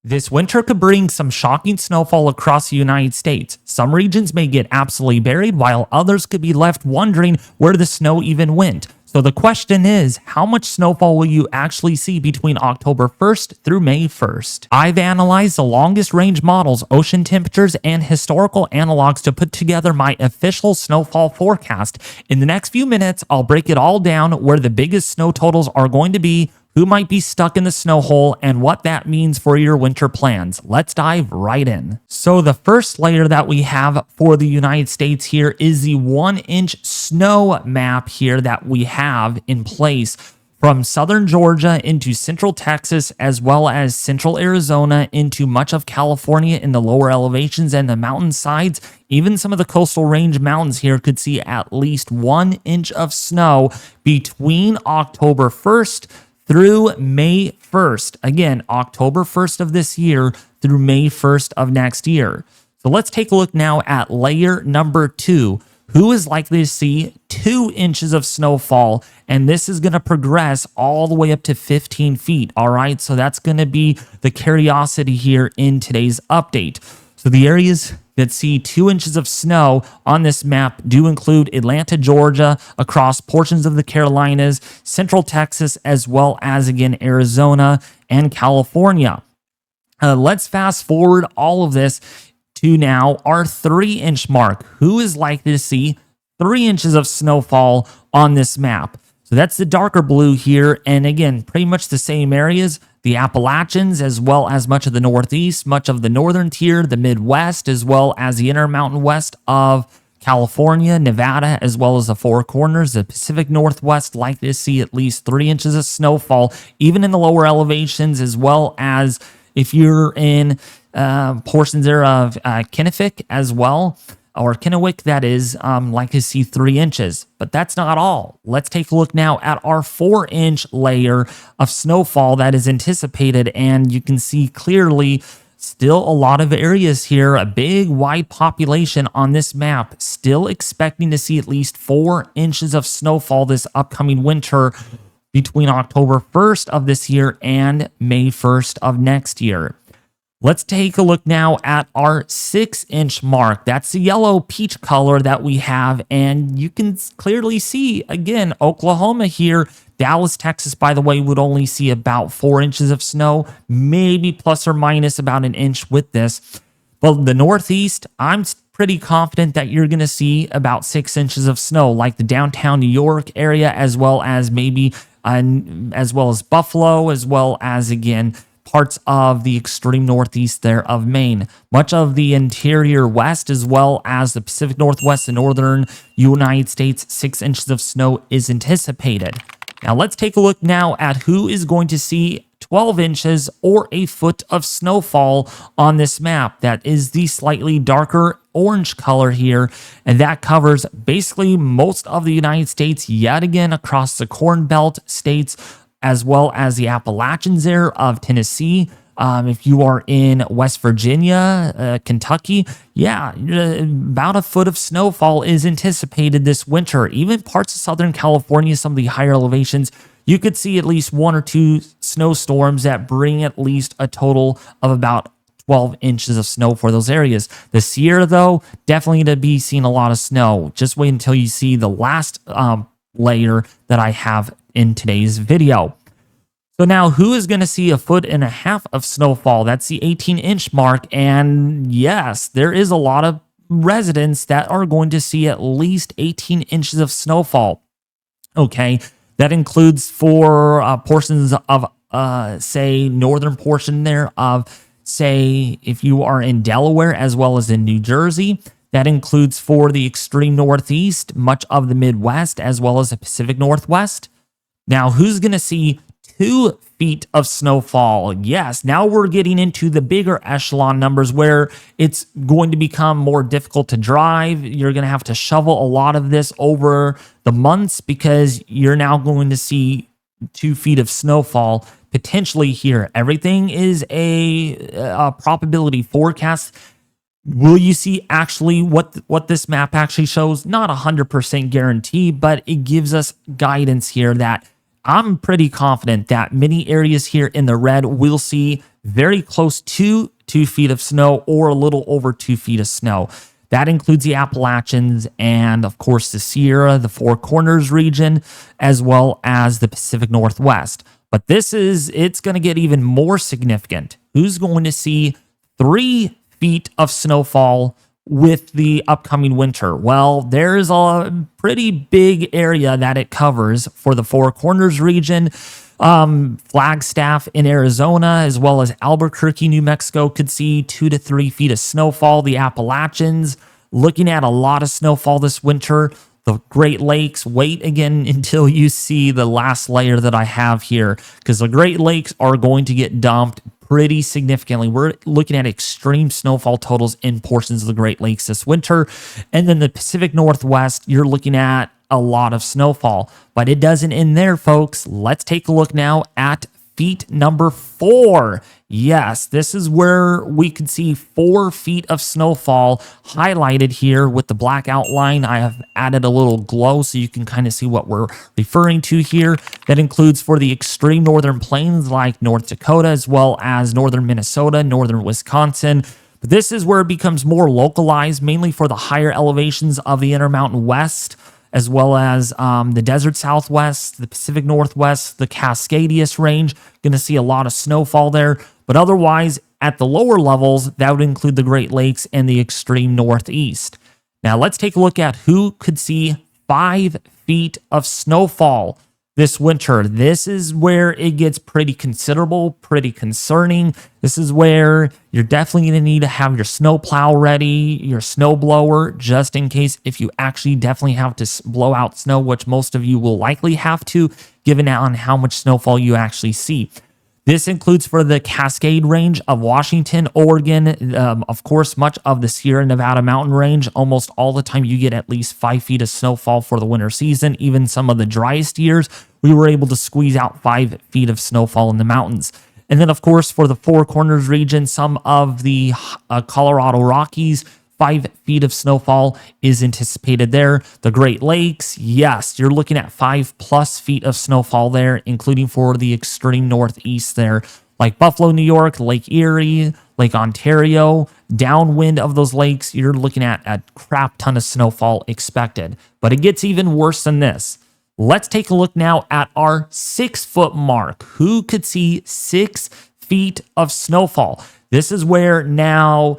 This winter could bring some shocking snowfall across the United States. Some regions may get absolutely buried, while others could be left wondering where the snow even went. So the question is, how much snowfall will you actually see between October 1st through May 1st? I've analyzed the longest range models, ocean temperatures, and historical analogs to put together my official snowfall forecast. In the next few minutes, I'll break it all down, where the biggest snow totals are going to be, who might be stuck in the snow hole, and what that means for your winter plans. Let's dive right in. So the first layer that we have for the United States here is the 1-inch snow map here that we have in place from southern Georgia into central Texas, as well as central Arizona into much of California in the lower elevations and the mountainsides. Even some of the coastal range mountains here could see at least 1 inch of snow between October 1st through May 1st. Again, October 1st of this year through May 1st of next year. So let's take a look now at layer number 2. Who is likely to see 2 inches of snowfall? And this is going to progress all the way up to 15 feet. All right, so that's going to be the curiosity here in today's update. So the areas that see 2 inches of snow on this map do include Atlanta, Georgia, across portions of the Carolinas, central Texas, as well as, again, Arizona and California. Let's fast forward all of this to now our 3-inch mark. Who is likely to see 3 inches of snowfall on this map? So that's the darker blue here. And again, pretty much the same areas, the Appalachians, as well as much of the Northeast, much of the northern tier, the Midwest, as well as the Intermountain West of California, Nevada, as well as the Four Corners, the Pacific Northwest, likely to see at least 3 inches of snowfall, even in the lower elevations, as well as if you're in portions there of Kennewick as well, or Kennewick, that is, likely to see 3 inches. But that's not all. Let's take a look now at our 4-inch layer of snowfall that is anticipated, and you can see clearly still a lot of areas here, a big wide population on this map, still expecting to see at least 4 inches of snowfall this upcoming winter between October 1st of this year and May 1st of next year. Let's take a look now at our 6-inch mark. That's the yellow peach color that we have, and you can clearly see, again, Oklahoma here. Dallas, Texas, by the way, would only see about 4 inches of snow, maybe plus or minus about an inch with this. But the Northeast, I'm pretty confident that you're going to see about 6 inches of snow, like the downtown New York area, as well as maybe, as well as Buffalo, as well as, again, parts of the extreme northeast there of Maine. Much of the interior west, as well as the Pacific Northwest and northern United States, 6 inches of snow is anticipated. Now let's take a look now at who is going to see 12 inches or a foot of snowfall on this map. That is the slightly darker orange color here, and that covers basically most of the United States, yet again across the Corn Belt states, as well as the Appalachians there of Tennessee. If you are in West Virginia, Kentucky, yeah, about a foot of snowfall is anticipated this winter. Even parts of Southern California, some of the higher elevations, you could see at least 1 or 2 snowstorms that bring at least a total of about 12 inches of snow for those areas. The Sierra, though, definitely to be seeing a lot of snow. Just wait until you see the last layer that I have in today's video. So now, who is going to see 1.5 feet of snowfall? That's the 18-inch mark. And yes, there is a lot of residents that are going to see at least 18 inches of snowfall. Okay, that includes for portions of, say, northern portion there of, say, if you are in Delaware as well as in New Jersey. That includes for the extreme northeast, much of the Midwest, as well as the Pacific Northwest. Now, who's going to see 2 feet of snowfall? Yes, now we're getting into the bigger echelon numbers where it's going to become more difficult to drive. You're going to have to shovel a lot of this over the months because you're now going to see 2 feet of snowfall potentially here. Everything is a probability forecast. Will you see actually what this map actually shows? Not 100% guarantee, but it gives us guidance here that I'm pretty confident that many areas here in the red will see very close to 2 feet of snow or a little over 2 feet of snow. That includes the Appalachians and, of course, the Sierra, the Four Corners region, as well as the Pacific Northwest. But it's going to get even more significant. Who's going to see 3 feet of snowfall with the upcoming winter? Well, there's a pretty big area that it covers for the Four Corners region. Flagstaff in Arizona, as well as Albuquerque, New Mexico, could see 2 to 3 feet of snowfall. The Appalachians, looking at a lot of snowfall this winter. The Great Lakes, wait again until you see the last layer that I have here, because the Great Lakes are going to get dumped pretty significantly. We're looking at extreme snowfall totals in portions of the Great Lakes this winter. And then the Pacific Northwest, you're looking at a lot of snowfall. But it doesn't end there, folks. Let's take a look now at feet number 4. Yes, this is where we could see 4 feet of snowfall highlighted here with the black outline. I have added a little glow so you can kind of see what we're referring to here. That includes for the extreme northern plains like North Dakota, as well as northern Minnesota, northern Wisconsin. But this is where it becomes more localized, mainly for the higher elevations of the Intermountain West, as well as the desert Southwest, the Pacific Northwest, the Cascadius range. Going to see a lot of snowfall there. But otherwise, at the lower levels, that would include the Great Lakes and the extreme Northeast. Now, let's take a look at who could see 5 feet of snowfall this winter. This is where it gets pretty considerable, pretty concerning. This is where you're definitely going to need to have your snowplow ready, your snowblower, just in case if you actually definitely have to blow out snow, which most of you will likely have to, given on how much snowfall you actually see. This includes for the Cascade Range of Washington, Oregon, of course, much of the Sierra Nevada mountain range. Almost all the time you get at least 5 feet of snowfall for the winter season. Even some of the driest years, we were able to squeeze out 5 feet of snowfall in the mountains. And then, of course, for the Four Corners region, some of the Colorado Rockies, 5 feet of snowfall is anticipated there. The Great Lakes, yes, you're looking at 5+ feet of snowfall there, including for the extreme Northeast there, like Buffalo, New York, Lake Erie, Lake Ontario. Downwind of those lakes, you're looking at a crap ton of snowfall expected. But it gets even worse than this. Let's take a look now at our 6-foot mark. Who could see 6 feet of snowfall? This is where now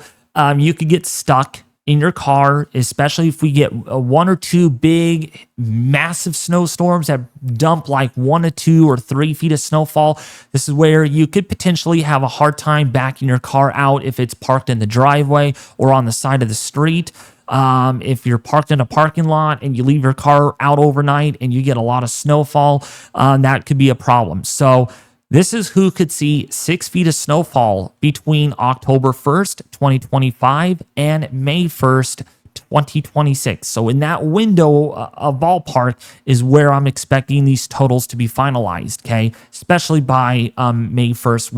you could get stuck in your car, especially if we get 1 or 2 big, massive snowstorms that dump like 1 to 2 or 3 feet of snowfall. This is where you could potentially have a hard time backing your car out if it's parked in the driveway or on the side of the street. If you're parked in a parking lot and you leave your car out overnight and you get a lot of snowfall, that could be a problem. So this is who could see 6 feet of snowfall between October 1st, 2025 and May 1st, 2026. So in that window of ballpark is where I'm expecting these totals to be finalized, okay? Especially by May 1st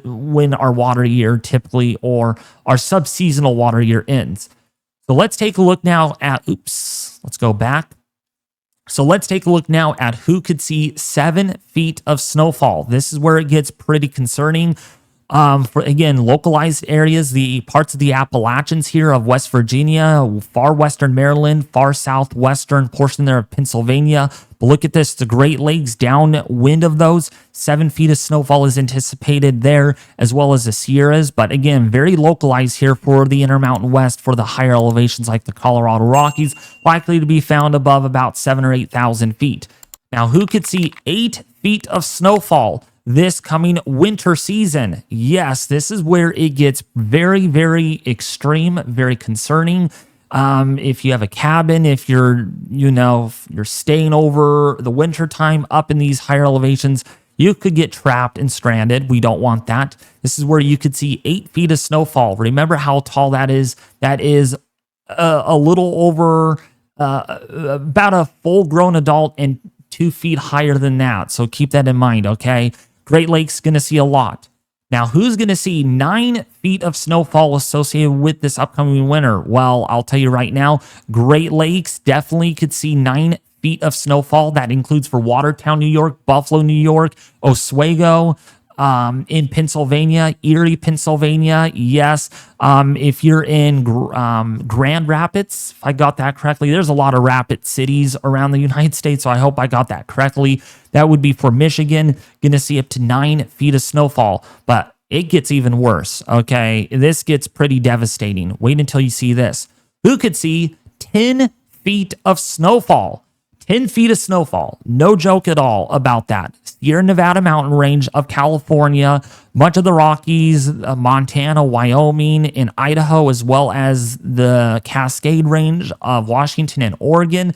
when our water year typically, or our subseasonal water year ends. So let's take a look now at, let's go back. So let's take a look now at who could see 7 feet of snowfall. This is where it gets pretty concerning. For, again, localized areas, the parts of the Appalachians here of West Virginia, far western Maryland, far southwestern portion there of Pennsylvania. But look at this, the Great Lakes, downwind of those, 7 feet of snowfall is anticipated there, as well as the Sierras. But again, very localized here for the Intermountain West, for the higher elevations like the Colorado Rockies, likely to be found above about 7,000 or 8,000 feet. Now, who could see 8 feet of snowfall this coming winter season? Yes, this is where it gets very, very extreme, very concerning. If you have a cabin, if you're staying over the winter time up in these higher elevations, you could get trapped and stranded. We don't want that. This is where you could see 8 feet of snowfall. Remember how tall that is? That is a little over about a full-grown adult and 2 feet higher than that. So keep that in mind, okay? Great Lakes going to see a lot. Now, who's going to see 9 feet of snowfall associated with this upcoming winter? Well, I'll tell you right now, Great Lakes definitely could see 9 feet of snowfall. That includes for Watertown, New York, Buffalo, New York, Oswego, in Pennsylvania, Erie, Pennsylvania. Yes. If you're in Grand Rapids, if I got that correctly, there's a lot of rapid cities around the United States, so I hope I got that correctly. That would be for Michigan. Going to see up to 9 feet of snowfall, but it gets even worse. Okay. This gets pretty devastating. Wait until you see this. Who could see 10 feet of snowfall? 10 feet of snowfall. No joke at all about that. Sierra Nevada mountain range of California, much of the Rockies, Montana, Wyoming, and Idaho, as well as the Cascade range of Washington and Oregon.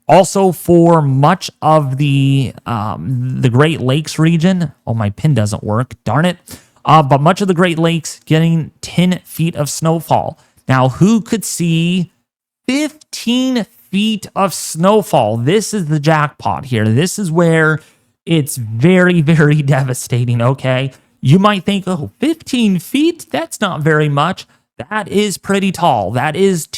Also for much of the Great Lakes region. Oh, my pin doesn't work. Darn it. But much of the Great Lakes getting 10 feet of snowfall. Now, who could see 15 feet of snowfall? This is the jackpot here. This is where it's very, very devastating, okay? You might think, oh, 15 feet? That's not very much. That is pretty tall. That is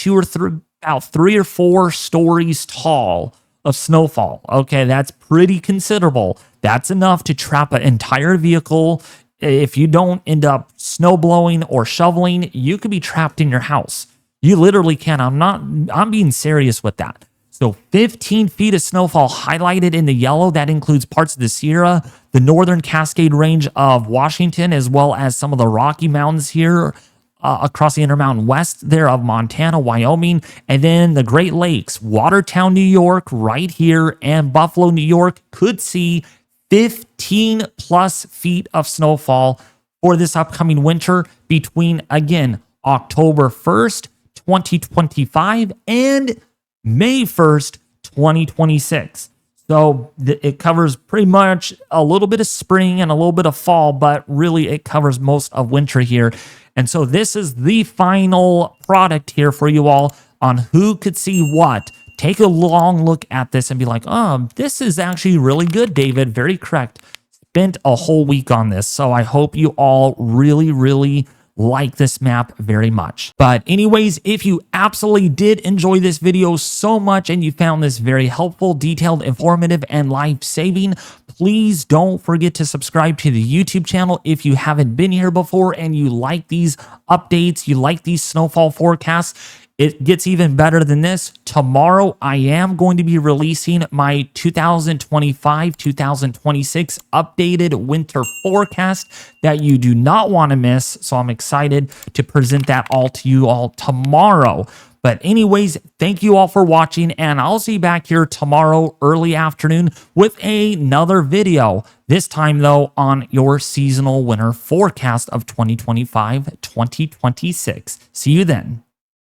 about 3 or 4 stories tall of snowfall. Okay, that's pretty considerable. That's enough to trap an entire vehicle. If you don't end up snow blowing or shoveling, you could be trapped in your house. You literally can. I'm being serious with that. So 15 feet of snowfall highlighted in the yellow. That includes parts of the Sierra, the northern Cascade range of Washington, as well as some of the Rocky Mountains here across the Intermountain West there of Montana, Wyoming, and then the Great Lakes, Watertown, New York, right here, and Buffalo, New York could see 15 plus feet of snowfall for this upcoming winter between, again, October 1st, 2025 and May 1st, 2026. So it covers pretty much a little bit of spring and a little bit of fall, but really it covers most of winter here. And so this is the final product here for you all on who could see what. Take a long look at this and be like, oh, this is actually really good, David. Very correct. Spent a whole week on this. So I hope you all really, really like this map very much. But anyways, if you absolutely did enjoy this video so much and you found this very helpful, detailed, informative, and life-saving, please don't forget to subscribe to the YouTube channel if you haven't been here before and you like these updates, you like these snowfall forecasts. It gets even better than this. Tomorrow, I am going to be releasing my 2025-2026 updated winter forecast that you do not want to miss. So I'm excited to present that all to you all tomorrow. But anyways, thank you all for watching, and I'll see you back here tomorrow early afternoon with another video. This time, though, on your seasonal winter forecast of 2025-2026. See you then.